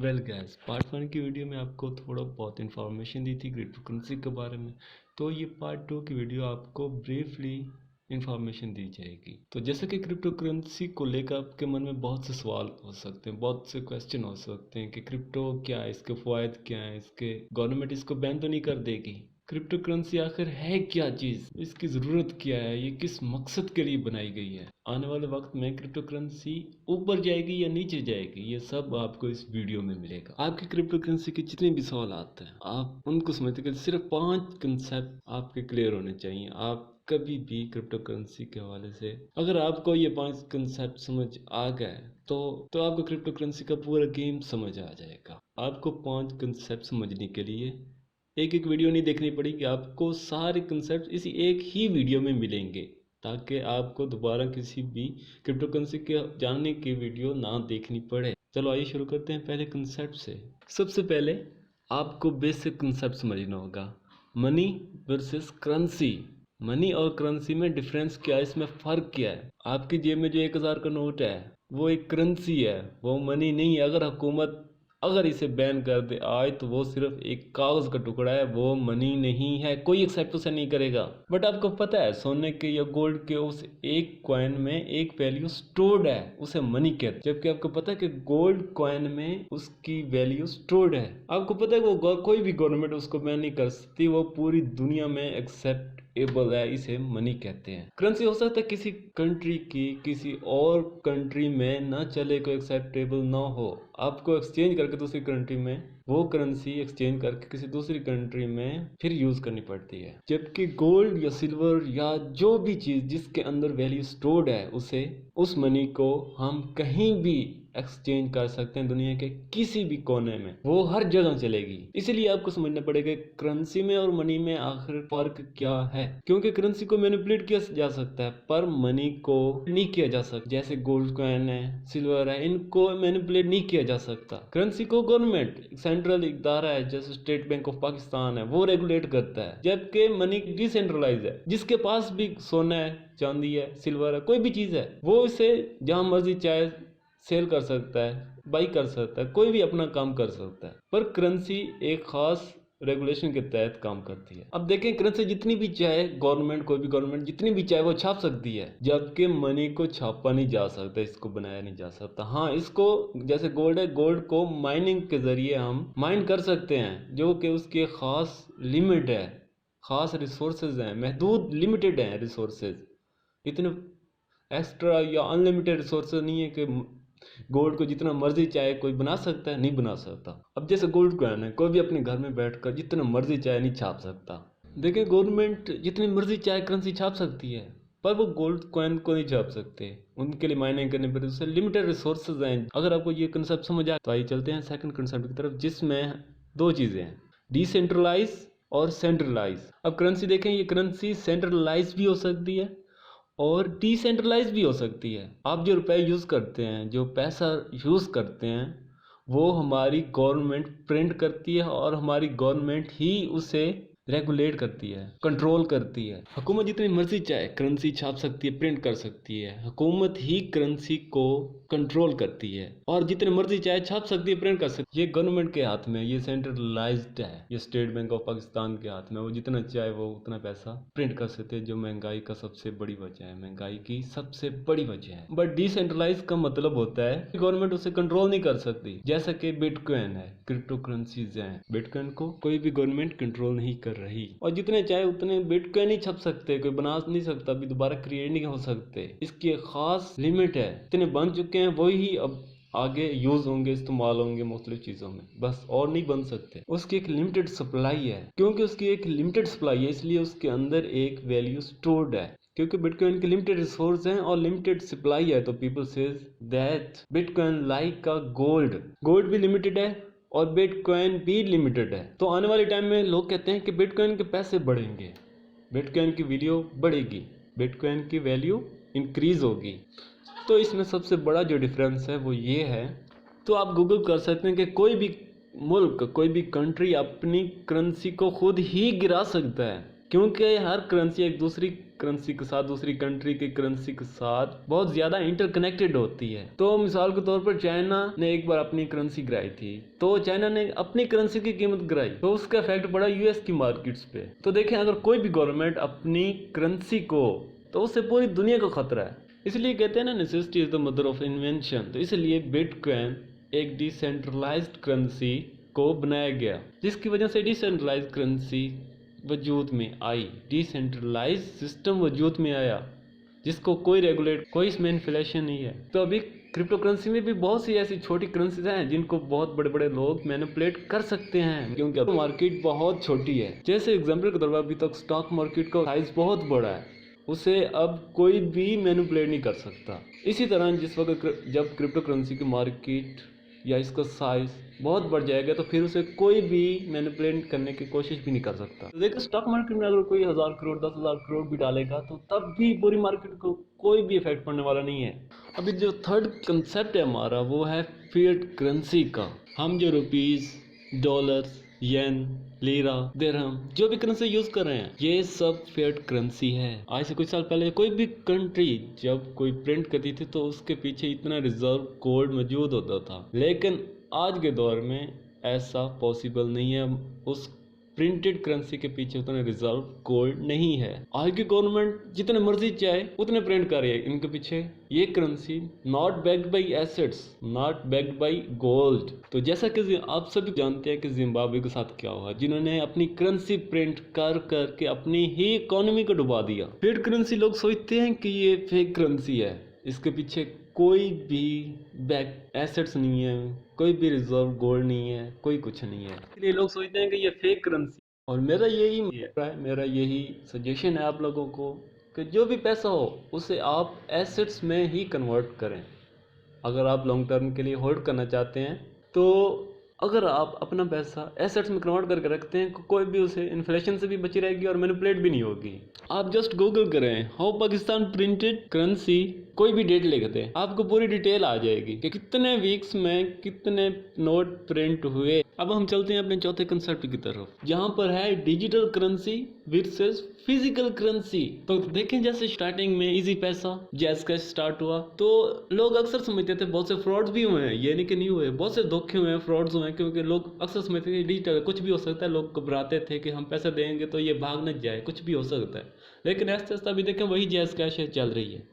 Well guys, part 1 की video में आपको थोड़ा बहुत इन्फॉर्मेशन दी थी क्रिप्टो करेंसी के बारे में। तो ये पार्ट 2 की वीडियो आपको ब्रीफली इन्फॉर्मेशन दी जाएगी। तो जैसे कि क्रिप्टो करेंसी को लेकर आपके मन में बहुत से सवाल हो सकते हैं, बहुत से क्वेश्चन हो सकते हैं कि क्रिप्टो क्या है, इसके फ़ायदे क्या हैं, इसके गवर्नमेंट इसको बैन तो नहीं कर देगी, क्रिप्टो करेंसी आखिर है क्या चीज़, इसकी ज़रूरत क्या है, ये किस मकसद के लिए बनाई गई है, आने वाले वक्त में क्रिप्टो करेंसी ऊपर जाएगी या नीचे जाएगी, ये सब आपको इस वीडियो में मिलेगा। आपकी क्रिप्टो करेंसी के जितने भी सवाल आते हैं आप उनको समझते हैं। सिर्फ 5 कंसेप्ट आपके क्लियर होने चाहिए। आप कभी भी क्रिप्टो करेंसी के हवाले से अगर आपको ये 5 कंसेप्ट समझ आ गए तो आपको क्रिप्टो करेंसी का पूरा गेम समझ आ जाएगा। आपको 5 कंसेप्ट समझने के लिए एक एक वीडियो नहीं देखनी पड़ेगी, आपको सारे कंसेप्ट इसी एक ही वीडियो में मिलेंगे ताकि आपको दोबारा किसी भी क्रिप्टो करेंसी के जानने की वीडियो ना देखनी पड़े। चलो आइए शुरू करते हैं पहले कंसेप्ट से। सबसे पहले आपको बेसिक कंसेप्ट समझना होगा, मनी वर्सेस करेंसी। मनी और करेंसी में डिफरेंस क्या है, इसमें फ़र्क क्या है। आपकी जेब में जो 1000 का नोट है वो एक करेंसी है, वो मनी नहीं है। अगर हुकूमत इसे बैन कर दे आज तो वो सिर्फ एक कागज़ का टुकड़ा है, वो मनी नहीं है, कोई एक्सेप्ट उसे नहीं करेगा। बट आपको पता है सोने के या गोल्ड के उस एक कॉइन में एक वैल्यू स्टोर्ड है, उसे मनी कहते हैं। जबकि आपको पता है कि गोल्ड कॉइन में उसकी वैल्यू स्टोर्ड है। आपको पता है वो कोई भी गवर्नमेंट उसको बैन नहीं कर सकती, वो पूरी दुनिया में एक्सेप्टेबल है, इसे मनी कहते हैं। करेंसी हो सकता है किसी कंट्री की किसी और कंट्री में ना चले, कोई एक्सेप्टेबल ना हो, आपको एक्सचेंज करके दूसरी कंट्री में वो करेंसी एक्सचेंज करके किसी दूसरी कंट्री में फिर यूज करनी पड़ती है। जबकि गोल्ड या सिल्वर या जो भी चीज जिसके अंदर वैल्यू स्टोर्ड है उस मनी को हम कहीं भी एक्सचेंज कर सकते हैं, दुनिया के किसी भी कोने में, वो हर जगह चलेगी। इसीलिए आपको समझना पड़ेगा करेंसी में और मनी में आखिर फर्क क्या है। क्योंकि करेंसी को मैनिपुलेट किया जा सकता है पर मनी को नहीं किया जा सकता। जैसे गोल्ड कॉइन है, सिल्वर है, इनको मैनिपुलेट नहीं किया जा सकता। करेंसी को गवर्नमेंट सेंट्रल इदारा है जैसे स्टेट बैंक ऑफ पाकिस्तान है वो रेगुलेट करता है। जबकि मनी डिसेंट्रलाइज है, जिसके पास भी सोना है, चांदी है, सिल्वर है, कोई भी चीज है, वो इसे जहां मर्जी चाहे सेल कर सकता है, बाई कर सकता है, कोई भी अपना काम कर सकता है। पर करेंसी एक खास रेगुलेशन के तहत काम करती है। अब देखें करेंसी जितनी भी चाहे गवर्नमेंट, कोई भी गवर्नमेंट जितनी भी चाहे वो छाप सकती है, जबकि मनी को छापा नहीं जा सकता, इसको बनाया नहीं जा सकता। हाँ, इसको जैसे गोल्ड है, गोल्ड को माइनिंग के जरिए हम माइन कर सकते हैं, जो कि उसकी खास लिमिट है, खास रिसोर्सेज हैं, महदूद लिमिटेड हैं रिसोर्सेज। इतने एक्स्ट्रा या अनलिमिटेड रिसोर्सेज नहीं है कि गोल्ड को जितना मर्जी चाहे कोई बना सकता है, नहीं बना सकता। अब जैसे गोल्ड कॉइन है, कोई भी अपने घर में बैठकर जितना मर्जी चाहे नहीं छाप सकता। देखिए गवर्नमेंट जितनी मर्जी चाहे करेंसी छाप सकती है पर वो गोल्ड कॉइन को नहीं छाप सकते, उनके लिए माइनिंग करने पड़ती है, लिमिटेड रिसोर्सेज हैं। अगर आपको ये कंसेप्ट समझ आए तो आइए चलते हैं सेकंड कंसेप्ट की तरफ, जिसमें 2 चीज़ें हैं, डिसेंट्रलाइज और सेंट्रलाइज। अब करेंसी देखें, ये करेंसी सेंट्रलाइज भी हो सकती है और डिसेंट्रलाइज भी हो सकती है। आप जो रुपए यूज़ करते हैं, जो पैसा यूज़ करते हैं, वो हमारी गवर्नमेंट प्रिंट करती है और हमारी गवर्नमेंट ही उसे रेगुलेट करती है, कंट्रोल करती है। हुकूमत जितनी मर्जी चाहे करेंसी छाप सकती है, प्रिंट कर सकती है, हुकूमत ही करेंसी को कंट्रोल करती है और जितने मर्जी चाहे छाप सकती है, प्रिंट कर सकती है। ये गवर्नमेंट के हाथ में, ये सेंट्रलाइज्ड है, ये स्टेट बैंक ऑफ पाकिस्तान के हाथ में, वो जितना चाहे वो उतना पैसा प्रिंट कर सकते हैं, जो महंगाई का सबसे बड़ी वजह है, महंगाई की सबसे बड़ी वजह है। बट डिसेंट्रलाइज का मतलब होता है कि गवर्नमेंट उसे कंट्रोल नहीं कर सकती। जैसा कि बिटकॉइन है, क्रिप्टो करेंसीज हैं, बिटकॉइन को कोई भी गवर्नमेंट कंट्रोल नहीं कर रही और जितने चाहे उतने बिटकॉइन ही छप सकते, कोई बना नहीं सकता, अभी दोबारा क्रिएट नहीं हो सकते। इसकी एक खास लिमिट है, इतने बन चुके हैं वही अब आगे यूज होंगे, इस्तेमाल होंगे मुख्तलिफ चीजों में, बस और नहीं बन सकते। उसकी एक लिमिटेड सप्लाई है, क्योंकि उसकी एक लिमिटेड सप्लाई है इसलिए उसके अंदर एक वैल्यू स्टोर्ड है। क्योंकि बिटकॉइन के लिमिटेड रिसोर्स हैं और लिमिटेड सप्लाई है, तो people says that bitcoin like a gold. Gold भी लिमिटेड है और बिटकॉइन भी लिमिटेड है। तो आने वाले टाइम में लोग कहते हैं कि बिटकॉइन के पैसे बढ़ेंगे, बिटकॉइन की वैल्यू बढ़ेगी, बिटकॉइन की वैल्यू इंक्रीज होगी। तो इसमें सबसे बड़ा जो डिफरेंस है वो ये है, तो आप गूगल कर सकते हैं कि कोई भी मुल्क, कोई भी कंट्री अपनी करेंसी को खुद ही गिरा सकता है। क्योंकि हर करेंसी एक दूसरी करेंसी के साथ, दूसरी कंट्री की करेंसी के साथ बहुत ज़्यादा इंटरकनेक्टेड होती है। तो मिसाल के तौर पर चाइना ने एक बार अपनी करेंसी गिराई थी, तो चाइना ने अपनी करेंसी की कीमत गिराई, तो उसका इफेक्ट पड़ा यूएस की मार्केट्स पे। तो देखें, अगर कोई भी गवर्नमेंट अपनी करेंसी को, तो उससे पूरी दुनिया को खतरा है। इसलिए कहते हैं ना, necessity is the mother of invention. तो इसलिए बिटकॉइन एक डिसेंट्रलाइज्ड करेंसी को बनाया गया, जिसकी वजह से डिसेंट्रलाइज्ड करेंसी वजूद में आई, डिसेंट्रलाइज सिस्टम वजूद में आया, जिसको कोई रेगुलेट, कोई इसमें इन्फ्लेशन नहीं है। तो अभी क्रिप्टो करेंसी में भी बहुत सी ऐसी छोटी करेंसीज हैं जिनको बहुत बड़े बड़े लोग मैनिपुलेट कर सकते हैं, क्योंकि अब मार्केट बहुत छोटी है। जैसे एग्जांपल के तौर पर अभी तक स्टॉक मार्केट का साइज बहुत बड़ा है, उसे अब कोई भी मैनिपुलेट नहीं कर सकता। इसी तरह जिस वक्त जब क्रिप्टो करेंसी की मार्केट या इसका साइज बहुत बढ़ जाएगा, तो फिर उसे कोई भी मैनिपुलेट करने की कोशिश भी नहीं कर सकता। तो देखो, स्टॉक मार्केट में अगर कोई 1000 करोड़ 10,000 करोड़ भी डालेगा, तो तब भी पूरी मार्केट को कोई भी इफेक्ट पड़ने वाला नहीं है। अभी जो थर्ड कंसेप्ट है हमारा, वो है फिएट करेंसी का। हम जो रुपीस, डॉलर्स, येन, लीरा, दिरहम, जो भी करेंसी यूज कर रहे हैं, ये सब फिएट करेंसी है। आज से कुछ साल पहले कोई भी कंट्री जब कोई प्रिंट करती थी, तो उसके पीछे इतना रिजर्व गोल्ड मौजूद होता था, लेकिन आज के दौर में ऐसा पॉसिबल नहीं है। उस प्रिंटेड करेंसी के पीछे उतना रिजर्व गोल्ड नहीं है। आज की गवर्नमेंट जितने मर्जी चाहे उतने प्रिंट कर रही है इनके पीछे। ये currency not backed by assets, not backed by gold. तो जैसा कि आप सभी जानते हैं कि जिम्बाब्वे के साथ क्या हुआ, जिन्होंने अपनी करेंसी प्रिंट कर करके अपनी ही इकोनॉमी को डुबा दिया। फिएट करेंसी लोग सोचते हैं कि ये फेक करेंसी है, इसके पीछे कोई भी बैक एसेट्स नहीं है, कोई भी रिजर्व गोल्ड नहीं है, कोई कुछ नहीं है, इसलिए लोग सोचते हैं कि ये फेक करेंसी। और मेरा यही सजेशन है आप लोगों को कि जो भी पैसा हो उसे आप एसेट्स में ही कन्वर्ट करें। अगर आप लॉन्ग टर्म के लिए होल्ड करना चाहते हैं, तो अगर आप अपना पैसा एसेट्स में कन्वर्ट करके रखते हैं, कोई भी उसे इन्फ्लेशन से भी बची रहेगी और मैनिपुलेट भी नहीं होगी। आप जस्ट गूगल करें हाउ पाकिस्तान प्रिंटेड करेंसी, कोई भी डेट लिख दें, आपको पूरी डिटेल आ जाएगी कि कितने वीक्स में कितने नोट प्रिंट हुए। अब हम चलते हैं अपने चौथे कंसेप्ट की तरफ, जहां पर है digital currency versus physical currency. तो देखें, जैसे स्टार्टिंग में इजी पैसा, जैज कैश स्टार्ट हुआ, तो लोग अक्सर समझते थे, बहुत से फ्रॉड्स भी हुए हैं, ये नहीं कि नहीं हुए, बहुत से धोखे हुए हैं, फ्रॉड्स हुए हैं, क्योंकि लोग अक्सर समझते थे डिजिटल कुछ भी हो सकता है। लोग घबराते थे कि हम पैसा देंगे तो ये भाग न जाए, कुछ भी हो सकता है। लेकिन ऐसा ऐसा अभी देखें वही जैज कैश चल रही है।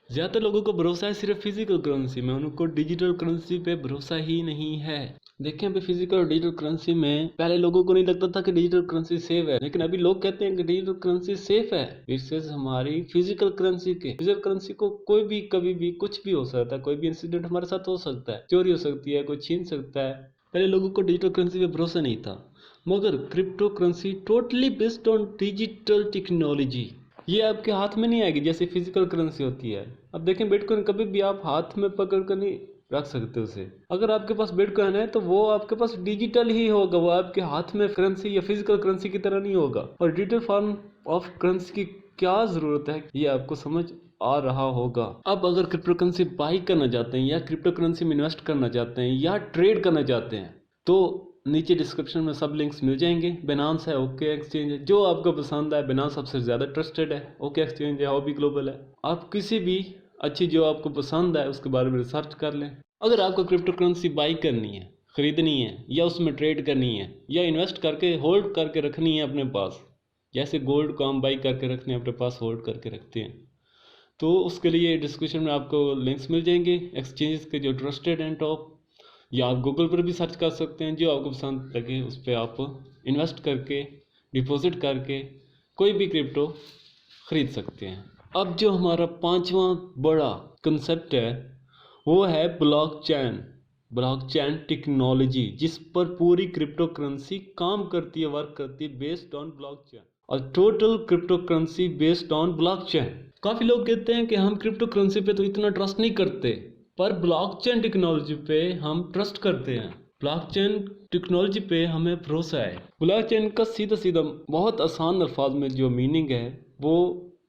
ज़्यादातर लोगों को भरोसा है सिर्फ फिजिकल करेंसी में, उनको डिजिटल करेंसी पे भरोसा ही नहीं है। देखें, अभी फिजिकल और डिजिटल करेंसी में पहले लोगों को नहीं लगता था कि डिजिटल करेंसी सेफ है, लेकिन अभी लोग कहते हैं कि डिजिटल करेंसी सेफ है इससे हमारी फिजिकल करेंसी के। फिजिकल करेंसी को कोई भी कभी भी कुछ भी हो सकता है, कोई भी इंसिडेंट हमारे साथ हो सकता है, चोरी हो सकती है, कोई छीन सकता है। पहले लोगों को डिजिटल करेंसी पे भरोसा नहीं था, मगर crypto currency totally based on digital technology, ये आपके हाथ में नहीं आएगी जैसे फिजिकल करेंसी होती है। अब देखें, बिटकॉइन कभी भी आप हाथ में पकड़ कर नहीं रख सकते उसे। अगर आपके पास बिटकॉइन है तो वो आपके पास डिजिटल ही होगा, वो आपके हाथ में करेंसी या फिजिकल करेंसी की तरह नहीं होगा। और डिजिटल फॉर्म ऑफ करेंसी की क्या ज़रूरत है, ये आपको समझ आ रहा होगा। अब अगर क्रिप्टो करेंसी बाई करना चाहते हैं या क्रिप्टो करेंसी में इन्वेस्ट करना चाहते हैं या ट्रेड करना चाहते हैं, तो नीचे डिस्क्रिप्शन में सब लिंक्स मिल जाएंगे। बिनांस है, ओके एक्सचेंज है, जो आपको पसंद है। बिनांस सबसे ज़्यादा ट्रस्टेड है, ओके एक्सचेंज है, हॉबी ग्लोबल है। आप किसी भी अच्छी जो आपको पसंद है उसके बारे में रिसर्च कर लें। अगर आपको क्रिप्टो करेंसी बाई करनी है, ख़रीदनी है, या उसमें ट्रेड करनी है, या इन्वेस्ट करके होल्ड करके रखनी है अपने पास, जैसे गोल्ड को हम बाई करके रखते हैं अपने पास, होल्ड करके रखते हैं, तो उसके लिए डिस्क्रिप्शन में आपको लिंक्स मिल जाएंगे एक्सचेंज के जो ट्रस्टेड एंड टॉप, या आप गूगल पर भी सर्च कर सकते हैं। जो आपको पसंद लगे उस पर आप इन्वेस्ट करके, डिपॉजिट करके कोई भी क्रिप्टो ख़रीद सकते हैं। अब जो हमारा पांचवा बड़ा कंसेप्ट है वो है ब्लॉकचेन। ब्लॉकचेन टेक्नोलॉजी, जिस पर पूरी क्रिप्टो करेंसी काम करती है, वर्क करती है, बेस्ड ऑन ब्लॉकचेन। और total crypto currency based on blockchain. काफ़ी लोग कहते हैं कि हम क्रिप्टो करेंसी पे तो इतना ट्रस्ट नहीं करते, पर ब्लॉकचेन टेक्नोलॉजी पे हम ट्रस्ट करते हैं। ब्लॉकचेन टेक्नोलॉजी पे हमें भरोसा है। ब्लॉकचेन का सीधा सीधा बहुत आसान अल्फाज में जो मीनिंग है वो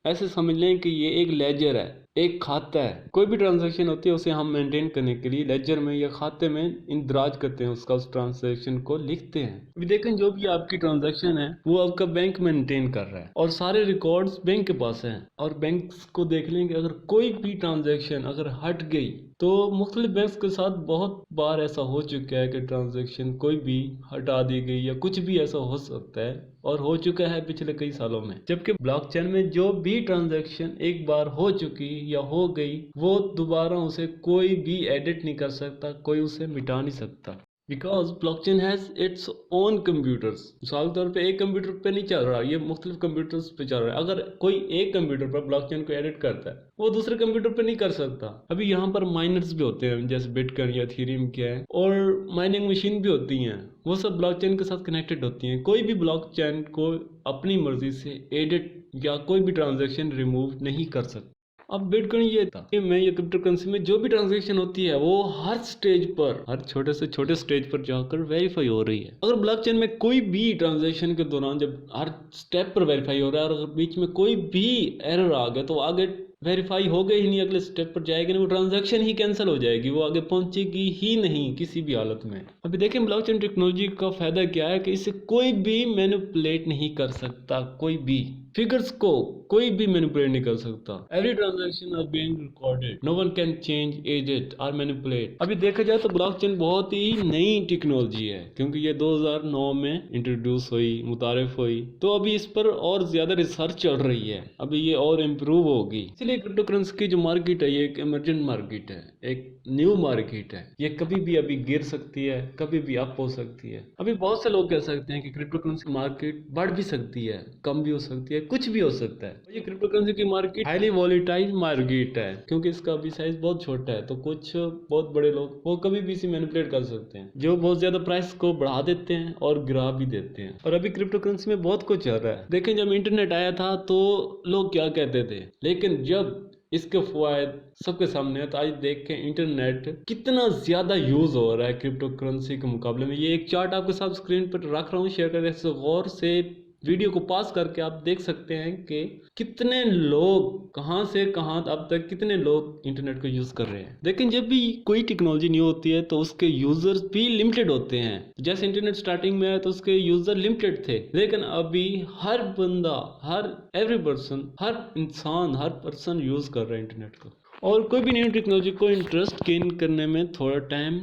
ऐसे समझ लें कि ये एक लेजर है, एक खाता है, कोई भी ट्रांजैक्शन होती है उसे हम मेंटेन करने के लिए लेजर में या खाते में इंदराज करते हैं, उसका उस ट्रांजैक्शन को लिखते हैं। अभी देखें जो भी आपकी ट्रांजैक्शन है वो आपका बैंक मेंटेन कर रहा है और सारे रिकॉर्ड्स बैंक के पास हैं। और बैंक को देख लेंगे अगर कोई भी ट्रांजैक्शन अगर हट गई तो मुख्तलिफ बैंक्स के साथ बहुत बार ऐसा हो चुका है कि ट्रांजैक्शन कोई भी हटा दी गई या कुछ भी ऐसा हो सकता है और हो चुका है पिछले कई सालों में। जबकि ब्लॉकचेन में जो भी ट्रांजैक्शन एक बार हो चुकी या हो गई वो दोबारा उसे कोई भी एडिट नहीं कर सकता, कोई उसे मिटा नहीं सकता। Because blockchain has its own computers. मिसाल के तौर पे एक कंप्यूटर पे नहीं चल रहा, ये मुख्तलिफ कंप्यूटर्स पे चल रहा है। अगर कोई एक कंप्यूटर पर ब्लॉकचेन को एडिट करता है वो दूसरे कंप्यूटर पे नहीं कर सकता। अभी यहाँ पर माइनर्स भी होते हैं जैसे बिटकॉइन या इथेरियम के हैं, और माइनिंग मशीन भी होती हैं, वो सब ब्लॉकचेन के साथ कनेक्टेड होती हैं। कोई भी ब्लॉकचेन को अपनी मर्जी से एडिट या कोई भी ट्रांजेक्शन रिमूव नहीं कर सकता। अब बिटकॉइन ये था कि मैं ये क्रिप्टो करेंसी में जो भी ट्रांजैक्शन होती है वो हर स्टेज पर, हर छोटे से छोटे स्टेज पर जाकर वेरीफाई हो रही है। अगर ब्लॉकचेन में कोई भी ट्रांजैक्शन के दौरान जब हर स्टेप पर वेरीफाई हो रहा है और अगर बीच में कोई भी एरर आ गया तो आगे वेरीफाई हो गई ही नहीं, अगले स्टेप पर जाएगी नहीं, वो ट्रांजैक्शन ही कैंसिल हो जाएगी, वो आगे पहुंचेगी ही नहीं किसी भी हालत में। अभी देखें ब्लॉकचेन टेक्नोलॉजी का फायदा क्या है कि इसे कोई भी मैनिपुलेट नहीं कर सकता, कोई भी फिगर्स को कोई भी मैनिपुलेट नहीं कर सकता। Every transaction are being recorded, no one can change, edit और मैनिपुलेट। अभी देखा जाए तो ब्लॉकचेन बहुत ही नई टेक्नोलॉजी है क्योंकि ये 2009 में इंट्रोड्यूस हुई, मुतारिफ हुई, तो अभी इस पर और ज्यादा रिसर्च चल रही है, अभी ये और इम्प्रूव होगी। इसलिए क्रिप्टो करेंसी की जो मार्केट है ये एक इमर्जेंट मार्केट है, एक न्यू मार्केट है। ये कभी भी अभी गिर सकती है, कभी भी अप हो सकती है। अभी बहुत से लोग कह सकते हैं कि क्रिप्टो करेंसी मार्केट बढ़ भी सकती है, कम भी हो सकती है, कुछ भी हो सकता है। ये क्रिप्टो करेंसी की मार्केट हाईली वॉलेटाइल मार्केट है क्योंकि इसका अभी साइज बहुत छोटा है, तो कुछ बहुत बड़े लोग वो कभी भी इसे मैनिपुलेट कर सकते हैं, जो बहुत ज्यादा प्राइस को बढ़ा देते हैं और गिरा भी देते हैं। और अभी क्रिप्टो करेंसी में बहुत कुछ चल रहा है। देखें जब इंटरनेट आया था तो लोग क्या कहते थे, लेकिन जब इसके फायदे सबके सामने है तो आज देख के इंटरनेट कितना ज्यादा यूज हो रहा है क्रिप्टो करेंसी के मुकाबले में। ये एक चार्ट आपके साथ स्क्रीन पर रख रहा हूँ, शेयर करके गौर से वीडियो को पास करके आप देख सकते हैं कि कितने लोग कहां से कहां अब तक कितने लोग इंटरनेट को यूज कर रहे हैं। लेकिन जब भी कोई टेक्नोलॉजी न्यू होती है तो उसके यूजर्स भी लिमिटेड होते हैं। जैसे इंटरनेट स्टार्टिंग में आया तो उसके यूजर लिमिटेड थे, लेकिन अभी हर बंदा, हर एवरी पर्सन, हर इंसान, हर पर्सन यूज कर रहा है इंटरनेट को। और कोई भी न्यू टेक्नोलॉजी को इंटरेस्ट गेन करने में थोड़ा टाइम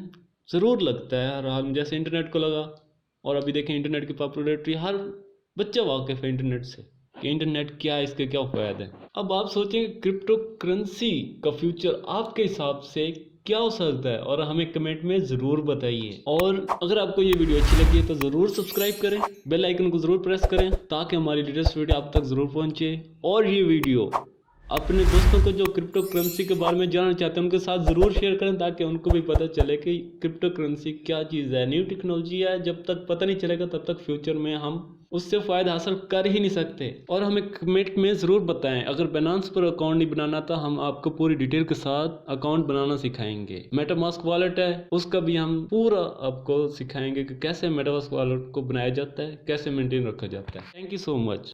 जरूर लगता है हर हाल में, जैसे इंटरनेट को लगा। और अभी देखें इंटरनेट की पॉपुलैरिटी, हर बच्चा वाकिफ है इंटरनेट से कि इंटरनेट क्या है, इसके क्या फायदे हैं। अब आप सोचें क्रिप्टो करेंसी का फ्यूचर आपके हिसाब से क्या हो सकता है और हमें कमेंट में ज़रूर बताइए। और अगर आपको ये वीडियो अच्छी लगी है तो ज़रूर सब्सक्राइब करें, बेल आइकन को ज़रूर प्रेस करें ताकि हमारी लेटेस्ट वीडियो आप तक ज़रूर पहुँचे। और ये वीडियो अपने दोस्तों को जो क्रिप्टो करेंसी के बारे में जानना चाहते हैं उनके साथ ज़रूर शेयर करें ताकि उनको भी पता चले कि क्रिप्टो करेंसी क्या चीज़ है, न्यू टेक्नोलॉजी है। जब तक पता नहीं चलेगा तब तक फ्यूचर में हम उससे फ़ायदा हासिल कर ही नहीं सकते। और हमें कमेंट में ज़रूर बताएं, अगर बाइनेंस पर अकाउंट नहीं बनाना था हम आपको पूरी डिटेल के साथ अकाउंट बनाना सिखाएंगे। मेटामास्क वॉलेट है उसका भी हम पूरा आपको सिखाएंगे कि कैसे मेटामास्क वॉलेट को बनाया जाता है, कैसे मेंटेन रखा जाता है। Thank you so much.